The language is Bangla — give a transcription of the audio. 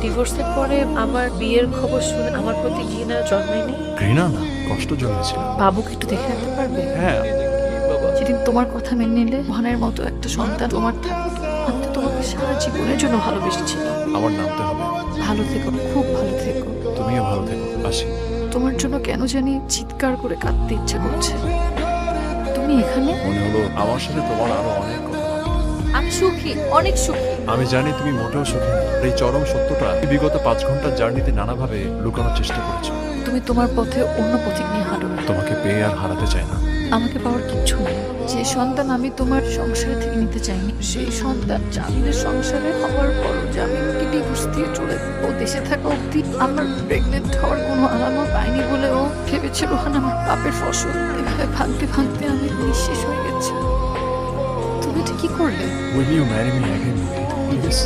ডিভোর্সের পরে আমার বিয়ের খবর শুনে আমার প্রতি ঘৃণা জন্মায়নি? ঘৃণা না, কষ্ট জন্মেছিল। বাবুকে একটু দেখে রাখতে পারবে? হ্যাঁ, সেদিন তোমার কথা মেনে নিলে মহানের মতো একটা সন্তান তোমার থাকতো। আমি তো তোমাকে সারা জীবনের জন্য ভালোবেসেছিলাম। আমার নামতে হবে। ভালো থেকো, খুব ভালো থেকো। তুমিও ভালো থেকো। আসি। তোমার জন্য কেন জানি চিৎকার করে কাঁদতে ইচ্ছা করছে। তুমি এখানে? মনে হলো আমার সাথে তোমার আরো অনেক কথা বাকি। আমি সুখী, অনেক সুখী। আমি জানি তুমি মোটেও সুখী না। এই চরম সত্যটা বিগত 5 ঘন্টার জার্নিতে নানাভাবে লুকানোর চেষ্টা করেছো। তুমি তোমার পথে অন্য পথিক নিয়ে হাঁটো না। তোমাকে পেয়ে আর হারাতে চাই না। আমাকে পাওয়ার কিচ্ছু নেই। যে সন্তান আমি তোমার সংসার থেকে নিতে চাইনি, সেই সন্তান জামিনের সংসারে হওয়ার পরও জামিনকে ডিভোর্স দিয়ে চলে ও দেশে থাকা অবধি আমার প্রেগনেন্ট হওয়ার কোনো আলামত পাইনি বলে ও ভেবেছে রোহান আমার পাপের ফসল। এভাবে ভাঙতে ভাঙতে আমি নিঃশেষ হয়ে গেছি। তুমি এটা কি করলে? Will you marry me again, please?